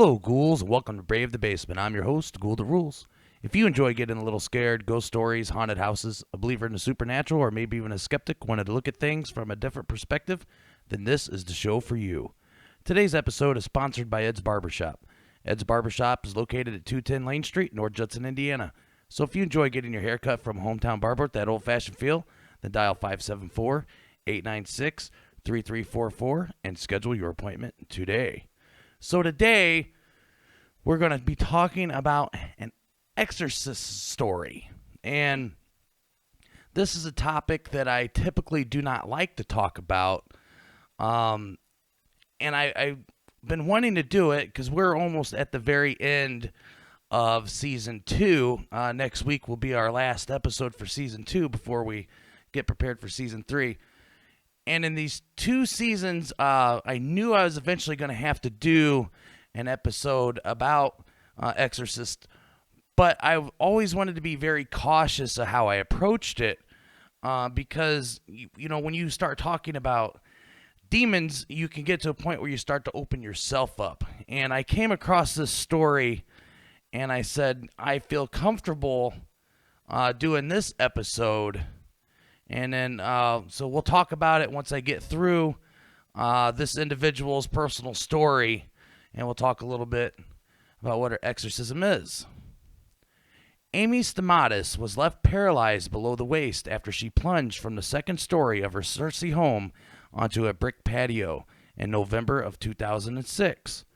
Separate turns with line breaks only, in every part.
Hello, ghouls, and welcome to Brave the Basement. I'm your host, Ghoul the Rules. If you enjoy getting a little scared, ghost stories, haunted houses, a believer in the supernatural, or maybe even a skeptic wanting to look at things from a different perspective, then this is the show for you. Today's episode is sponsored by Ed's Barbershop. Ed's Barbershop is located at 210 Lane Street, North Judson, Indiana. So if you enjoy getting your hair cut from a hometown barber with that old-fashioned feel, then dial 574-896-3344 and schedule your appointment today. So today, we're going to be talking about an Exorcist story. And this is a topic that I typically do not like to talk about. And I've been wanting to do it because we're almost at the very end of Season 2. Next week will be our last episode for Season 2 before we get prepared for Season 3. And in these two seasons, I knew I was eventually going to have to do an episode about Exorcist, but I've always wanted to be very cautious of how I approached it, because, you know, when you start talking about demons, you can get to a point where you start to open yourself up. And I came across this story, and I said, I feel comfortable doing this episode. And then, so we'll talk about it once I get through this individual's personal story, and we'll talk a little bit about what her exorcism is. Amy Stamatis was left paralyzed below the waist after she plunged from the second story of her Searcy home onto a brick patio in November of 2006.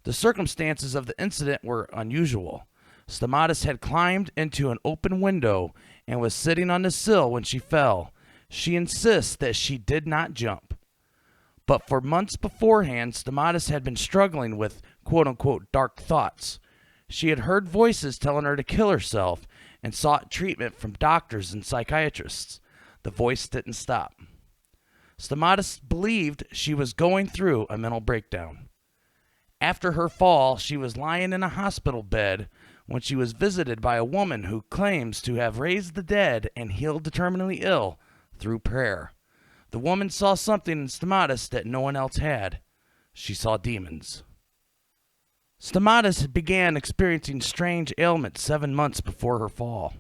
The circumstances of the incident were unusual. Stamatis had climbed into an open window and was sitting on the sill when she fell. She insists that she did not jump. But for months beforehand, Stamatis had been struggling with quote-unquote dark thoughts. She had heard voices telling her to kill herself and sought treatment from doctors and psychiatrists. The voice didn't stop. Stamatis believed she was going through a mental breakdown. After her fall, she was lying in a hospital bed when she was visited by a woman who claims to have raised the dead and healed the terminally ill through prayer. The woman saw something in Stamatis that no one else had. She saw demons. Stamatis began experiencing strange ailments 7 months before her fall.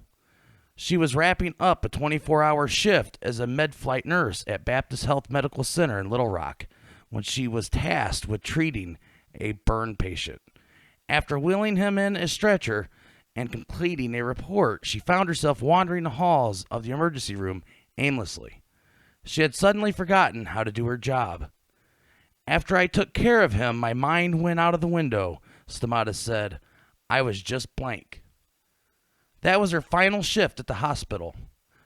She was wrapping up a 24-hour shift as a med-flight nurse at Baptist Health Medical Center in Little Rock when she was tasked with treating a burn patient. After wheeling him in a stretcher and completing a report, she found herself wandering the halls of the emergency room aimlessly. She had suddenly forgotten how to do her job. After I took care of him, my mind went out of the window, Stamatis said. I was just blank. That was her final shift at the hospital.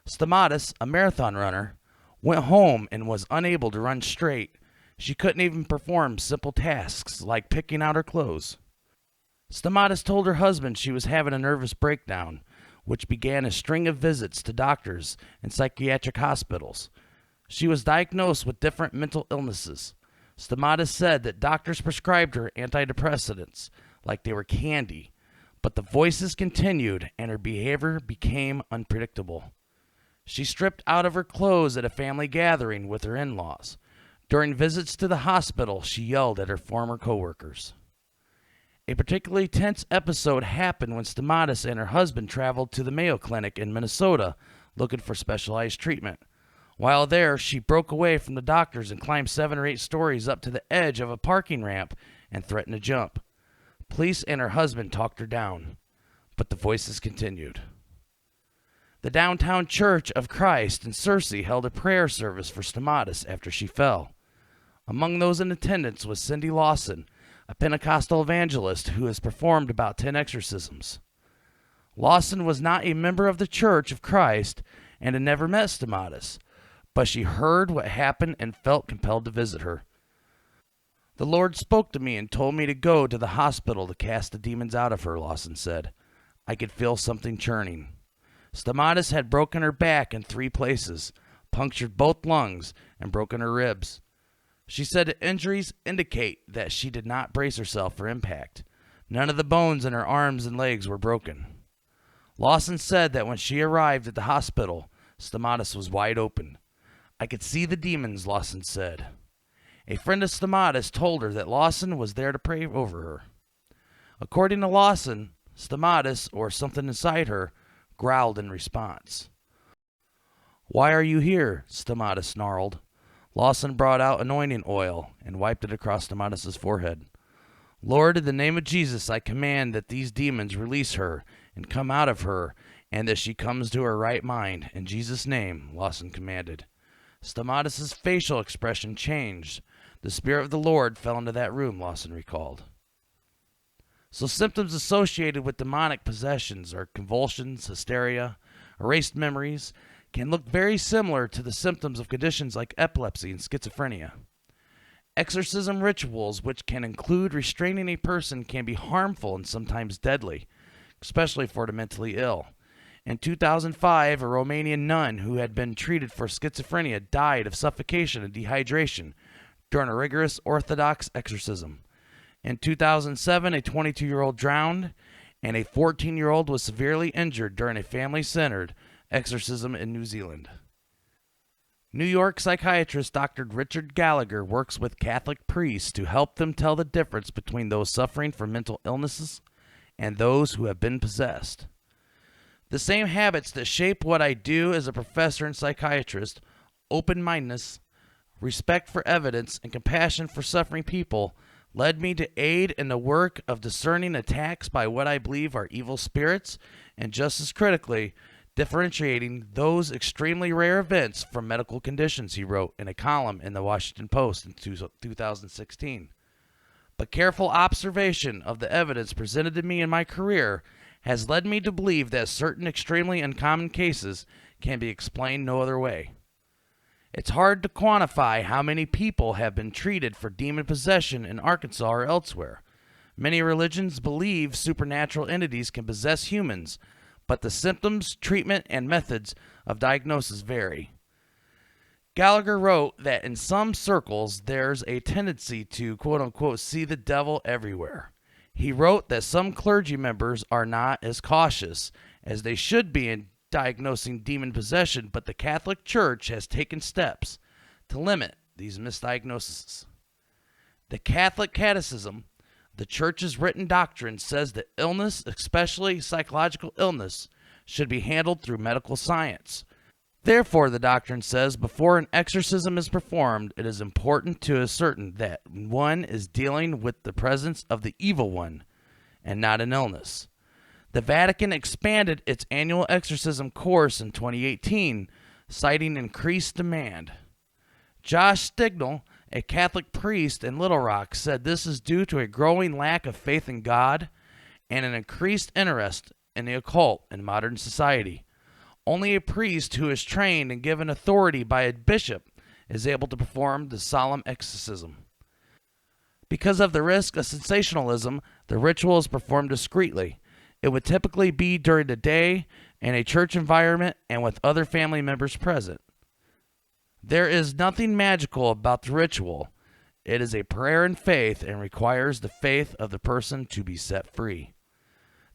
Stamatis, a marathon runner, went home and was unable to run straight. She couldn't even perform simple tasks like picking out her clothes. Stamatis told her husband she was having a nervous breakdown, which began a string of visits to doctors and psychiatric hospitals. She was diagnosed with different mental illnesses. Stamatis said that doctors prescribed her antidepressants like they were candy, but the voices continued and her behavior became unpredictable. She stripped out of her clothes at a family gathering with her in-laws. During visits to the hospital, she yelled at her former coworkers. A particularly tense episode happened when Stamatis and her husband traveled to the Mayo Clinic in Minnesota looking for specialized treatment. While there, she broke away from the doctors and climbed 7 or 8 stories up to the edge of a parking ramp and threatened to jump. Police and her husband talked her down, but the voices continued. The downtown Church of Christ in Searcy held a prayer service for Stamatis after she fell. Among those in attendance was Cindy Lawson, a Pentecostal evangelist who has performed about 10 exorcisms. Lawson was not a member of the Church of Christ and had never met Stamatis, but she heard what happened and felt compelled to visit her. The Lord spoke to me and told me to go to the hospital to cast the demons out of her, Lawson said. I could feel something churning. Stamatis had broken her back in 3 places, punctured both lungs, and broken her ribs. She said the injuries indicate that she did not brace herself for impact. None of the bones in her arms and legs were broken. Lawson said that when she arrived at the hospital, Stamatis was wide open. I could see the demons, Lawson said. A friend of Stamatis told her that Lawson was there to pray over her. According to Lawson, Stamatis, or something inside her, growled in response. "Why are you here?" Stamatis snarled. Lawson brought out anointing oil and wiped it across Stamatis' forehead. "Lord, in the name of Jesus, I command that these demons release her and come out of her, and that she comes to her right mind. In Jesus' name," Lawson commanded. Stamatis' facial expression changed. The Spirit of the Lord fell into that room, Lawson recalled. So symptoms associated with demonic possessions are convulsions, hysteria, erased memories, can look very similar to the symptoms of conditions like epilepsy and schizophrenia. Exorcism rituals, which can include restraining a person, can be harmful and sometimes deadly, especially for the mentally ill. In 2005, a Romanian nun who had been treated for schizophrenia died of suffocation and dehydration during a rigorous Orthodox exorcism. In 2007, a 22-year-old drowned, and a 14-year-old was severely injured during a family-centered exorcism in New Zealand. New York psychiatrist Dr. Richard Gallagher works with Catholic priests to help them tell the difference between those suffering from mental illnesses and those who have been possessed. The same habits that shape what I do as a professor and psychiatrist, open-mindedness, respect for evidence, and compassion for suffering people, led me to aid in the work of discerning attacks by what I believe are evil spirits, and just as critically, differentiating those extremely rare events from medical conditions, he wrote in a column in the Washington Post in 2016. But careful observation of the evidence presented to me in my career has led me to believe that certain extremely uncommon cases can be explained no other way. It's hard to quantify how many people have been treated for demon possession in Arkansas or elsewhere. Many religions believe supernatural entities can possess humans, but the symptoms, treatment, and methods of diagnosis vary. Gallagher wrote that in some circles there's a tendency to quote-unquote see the devil everywhere. He wrote that some clergy members are not as cautious as they should be in diagnosing demon possession, but the Catholic Church has taken steps to limit these misdiagnoses. The Catholic Catechism, the Church's written doctrine, says that illness, especially psychological illness, should be handled through medical science. Therefore, the doctrine says, before an exorcism is performed, it is important to ascertain that one is dealing with the presence of the evil one and not an illness. The Vatican expanded its annual exorcism course in 2018, citing increased demand. Josh Stignall, a Catholic priest in Little Rock, said this is due to a growing lack of faith in God and an increased interest in the occult in modern society. Only a priest who is trained and given authority by a bishop is able to perform the solemn exorcism. Because of the risk of sensationalism, the ritual is performed discreetly. It would typically be during the day in a church environment and with other family members present. There is nothing magical about the ritual. It is a prayer and faith and requires the faith of the person to be set free.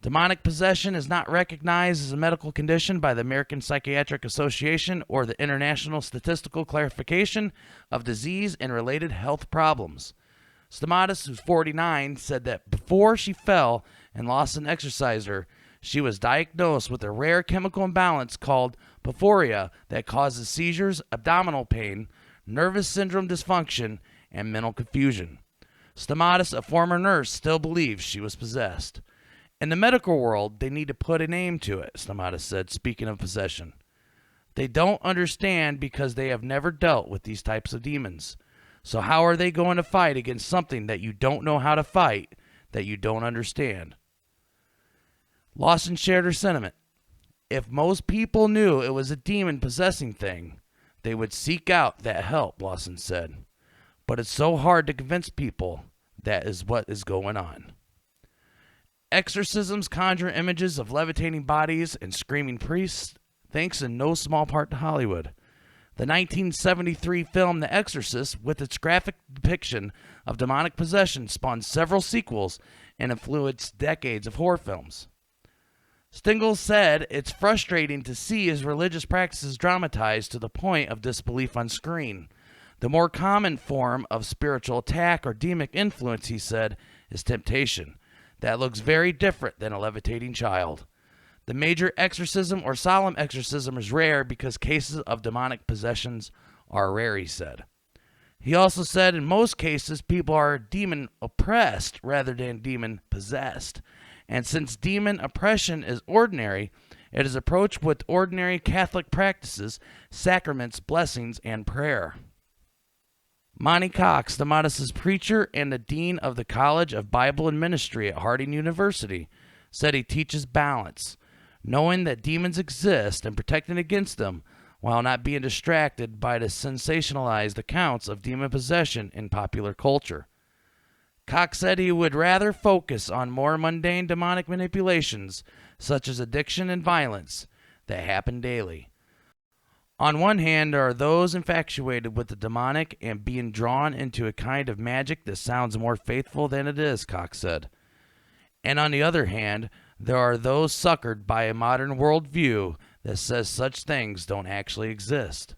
Demonic possession is not recognized as a medical condition by the American Psychiatric Association or the International Statistical Classification of Disease and Related Health Problems. Stamatis, who's 49, said that before she fell and Lawson exorcised her, she was diagnosed with a rare chemical imbalance called porphyria that causes seizures, abdominal pain, nervous syndrome dysfunction, and mental confusion. Stamatis, a former nurse, still believes she was possessed. In the medical world, they need to put a name to it, Stamatis said, speaking of possession. They don't understand because they have never dealt with these types of demons. So how are they going to fight against something that you don't know how to fight, that you don't understand? Lawson shared her sentiment. If most people knew it was a demon possessing thing, they would seek out that help, Lawson said. But it's so hard to convince people that is what is going on. Exorcisms conjure images of levitating bodies and screaming priests, thanks in no small part to Hollywood. The 1973 film The Exorcist, with its graphic depiction of demonic possession, spawned several sequels and influenced decades of horror films. Stignall said it's frustrating to see his religious practices dramatized to the point of disbelief on screen. The more common form of spiritual attack or demonic influence, he said, is temptation. that looks very different than a levitating child. The major exorcism or solemn exorcism is rare because cases of demonic possessions are rare, he said. He also said in most cases people are demon oppressed rather than demon possessed. And since demon oppression is ordinary, it is approached with ordinary Catholic practices, sacraments, blessings, and prayer. Monty Cox, Stamatis' preacher and the dean of the College of Bible and Ministry at Harding University, said he teaches balance, knowing that demons exist and protecting against them while not being distracted by the sensationalized accounts of demon possession in popular culture. Cox said he would rather focus on more mundane demonic manipulations, such as addiction and violence, that happen daily. On one hand, there are those infatuated with the demonic and being drawn into a kind of magic that sounds more faithful than it is, Cox said. And on the other hand, there are those suckered by a modern worldview that says such things don't actually exist.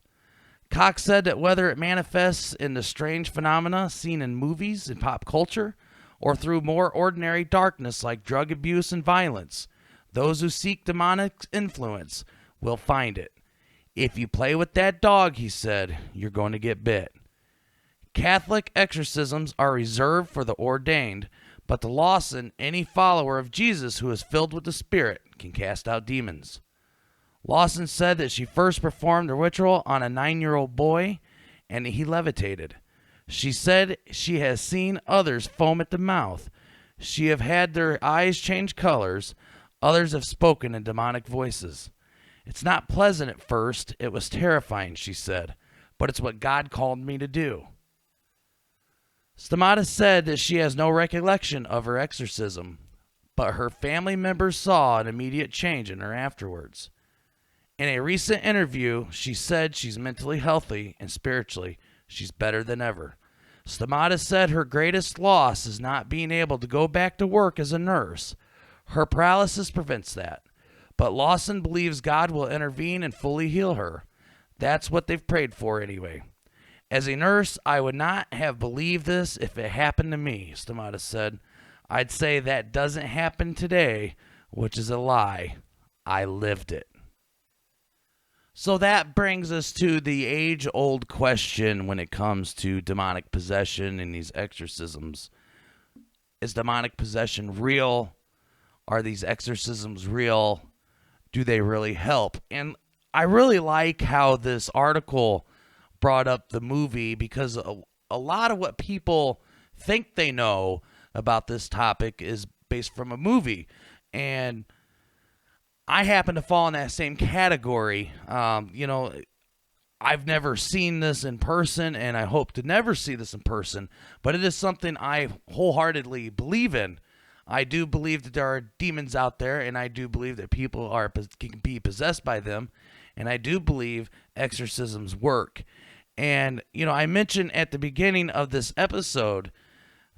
Cox said that whether it manifests in the strange phenomena seen in movies and pop culture, or through more ordinary darkness like drug abuse and violence, those who seek demonic influence will find it. If you play with that dog, he said, you're going to get bit. Catholic exorcisms are reserved for the ordained, but to Lawson, any follower of Jesus who is filled with the Spirit can cast out demons. Lawson said that she first performed the ritual on a 9-year-old boy, and he levitated. She said she has seen others foam at the mouth. She have had their eyes change colors. Others have spoken in demonic voices. It's not pleasant at first. It was terrifying, she said, but it's what God called me to do. Stamatis said that she has no recollection of her exorcism, but her family members saw an immediate change in her afterwards. In a recent interview, she said she's mentally healthy and spiritually she's better than ever. Stamatis said her greatest loss is not being able to go back to work as a nurse. Her paralysis prevents that. But Lawson believes God will intervene and fully heal her. That's what they've prayed for anyway. As a nurse, I would not have believed this if it happened to me, Stamatis said. I'd say that doesn't happen today, which is a lie. I lived it. So that brings us to the age-old question when it comes to demonic possession and these exorcisms. Is demonic possession real? Are these exorcisms real? Do they really help? And I really like how this article brought up the movie because a lot of what people think they know about this topic is based from a movie. And I happen to fall in that same category. I've never seen this in person, and I hope to never see this in person, but it is something I wholeheartedly believe in. I do believe that there are demons out there, and I do believe that people can be possessed by them, and I do believe exorcisms work. And, I mentioned at the beginning of this episode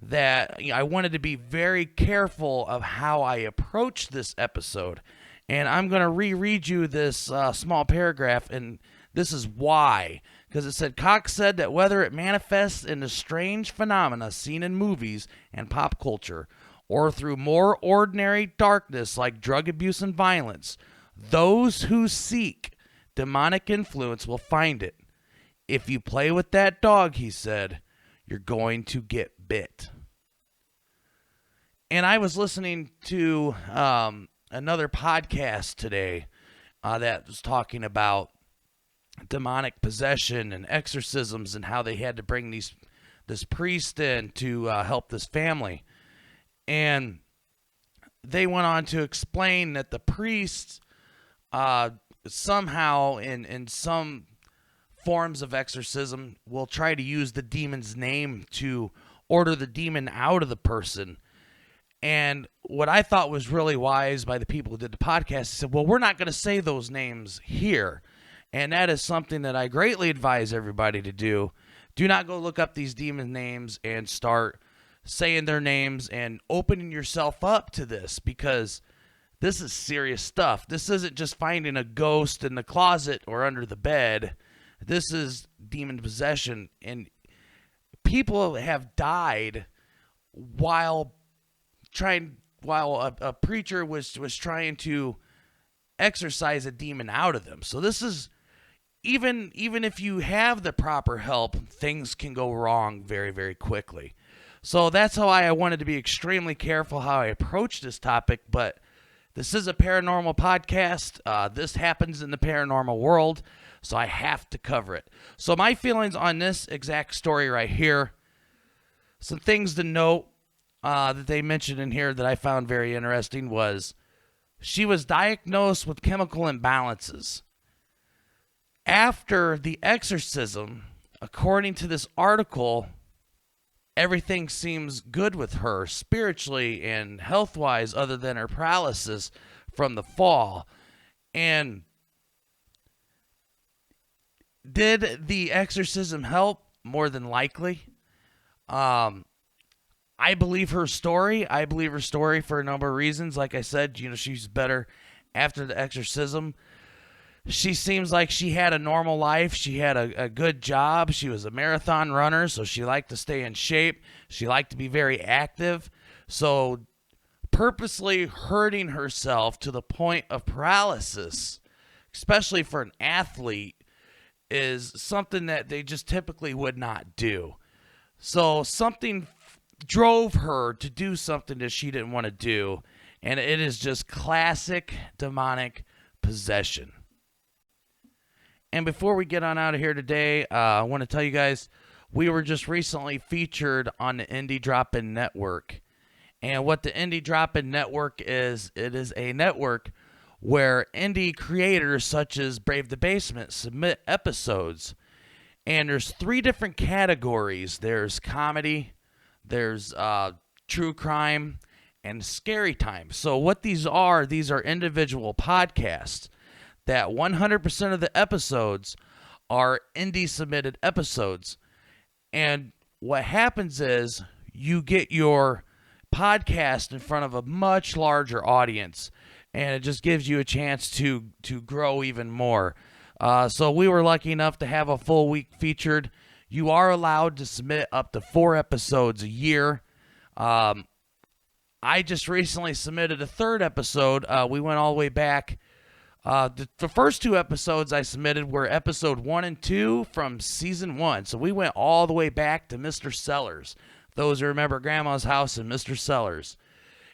that I wanted to be very careful of how I approach this episode. And I'm going to reread you this small paragraph, and this is why. Because it said, Cox said that whether it manifests in the strange phenomena seen in movies and pop culture, or through more ordinary darkness like drug abuse and violence, those who seek demonic influence will find it. If you play with that dog, he said, you're going to get bit. And I was listening to another podcast today that was talking about demonic possession and exorcisms and how they had to bring this priest in to help this family. And they went on to explain that the priest somehow in some forms of exorcism will try to use the demon's name to order the demon out of the person. And what I thought was really wise by the people who did the podcast said, well, we're not going to say those names here. And that is something that I greatly advise everybody to do. Do not go look up these demon names and start saying their names and opening yourself up to this, because this is serious stuff. This isn't just finding a ghost in the closet or under the bed. This is demon possession. And people have died while while a preacher was trying to exorcise a demon out of them. So this is, even if you have the proper help, things can go wrong very, very quickly. So that's why I wanted to be extremely careful how I approach this topic, but this is a paranormal podcast. This happens in the paranormal world, so I have to cover it. So my feelings on this exact story right here, some things to note that they mentioned in here that I found very interesting was she was diagnosed with chemical imbalances. After the exorcism, according to this article, everything seems good with her spiritually and health-wise, other than her paralysis from the fall. And did the exorcism help? More than likely. I believe her story. I believe her story for a number of reasons. Like I said, she's better after the exorcism. She seems like she had a normal life. She had a good job. She was a marathon runner, so she liked to stay in shape. She liked to be very active. So purposely hurting herself to the point of paralysis, especially for an athlete, is something that they just typically would not do. So something drove her to do something that she didn't want to do, and it is just classic demonic possession. And before we get on out of here today, I want to tell you guys, we were just recently featured on the Indie Drop-In Network. And what the Indie Drop-In Network is, it is a network where indie creators such as Brave the Basement submit episodes. And there's 3 different categories. There's comedy, there's true crime, and scary time. So what these are individual podcasts that 100% of the episodes are indie submitted episodes. And what happens is you get your podcast in front of a much larger audience, and it just gives you a chance to grow even more. So we were lucky enough to have a full week featured. You are allowed to submit up to 4 episodes a year. I just recently submitted a 3rd episode. We went all the way back. The first 2 episodes I submitted were episode 1 and 2 from season 1. So we went all the way back to Mr. Sellers. Those who remember Grandma's House and Mr. Sellers.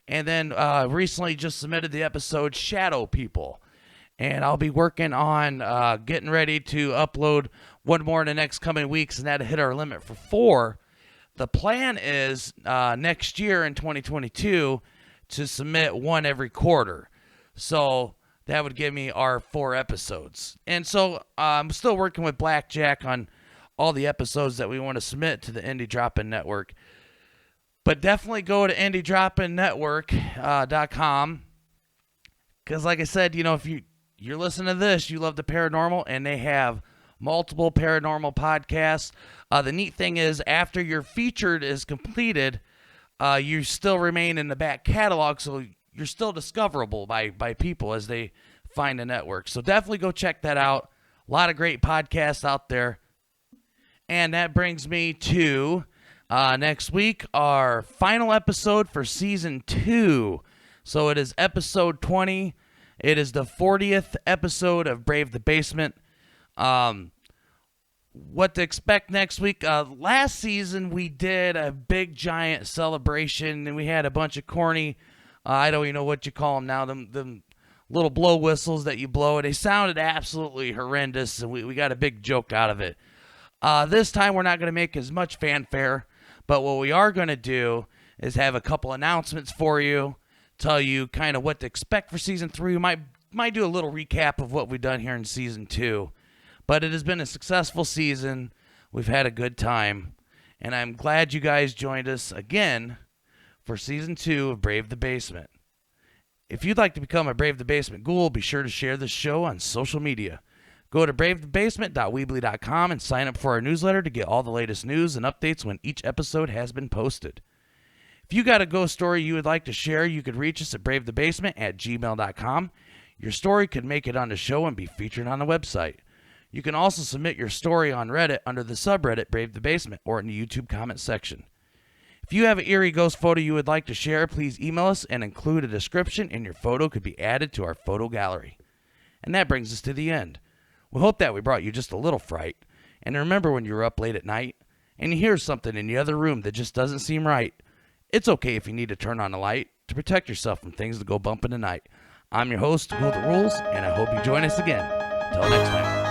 And then recently just submitted the episode Shadow People. And I'll be working on getting ready to upload one more in the next coming weeks, and that'll hit our limit for 4. The plan is next year in 2022 to submit 1 every quarter. So that would give me our 4 episodes. And so I'm still working with Blackjack on all the episodes that we want to submit to the Indie Drop-In Network. But definitely go to IndieDropInNetwork.com. Because like I said, if you're listening to this, you love the paranormal, and they have multiple paranormal podcasts. The neat thing is, after your featured is completed, you still remain in the back catalog, so you're still discoverable by people as they find the network. So definitely go check that out. A lot of great podcasts out there. And that brings me to next week, our final episode for Season 2. So it is episode 20. It is the 40th episode of Brave the Basement. What to expect next week. Last season, we did a big, giant celebration, and we had a bunch of corny, I don't even know what you call them now, them little blow whistles that you blow. They sounded absolutely horrendous, and we got a big joke out of it. This time, we're not going to make as much fanfare, but what we are going to do is have a couple announcements for you, tell you kind of what to expect for Season 3. We might do a little recap of what we've done here in Season 2. But it has been a successful season. We've had a good time. And I'm glad you guys joined us again for Season 2 of Brave the Basement. If you'd like to become a Brave the Basement ghoul, be sure to share this show on social media. Go to bravethebasement.weebly.com and sign up for our newsletter to get all the latest news and updates when each episode has been posted. If you got a ghost story you would like to share, you could reach us at bravethebasement@gmail.com. Your story could make it on the show and be featured on the website. You can also submit your story on Reddit under the subreddit Brave the Basement or in the YouTube comment section. If If you have an eerie ghost photo you would like to share, please email us and include a description, and your photo could be added to our photo gallery. And that brings us to the end. We hope that we brought you just a little fright. And remember, when you're up late at night and you hear something in the other room that just doesn't seem right, it's okay if you need to turn on a light to protect yourself from things that go bump in the night. I'm your host, Will the Rules, and I hope you join us again. Till next time.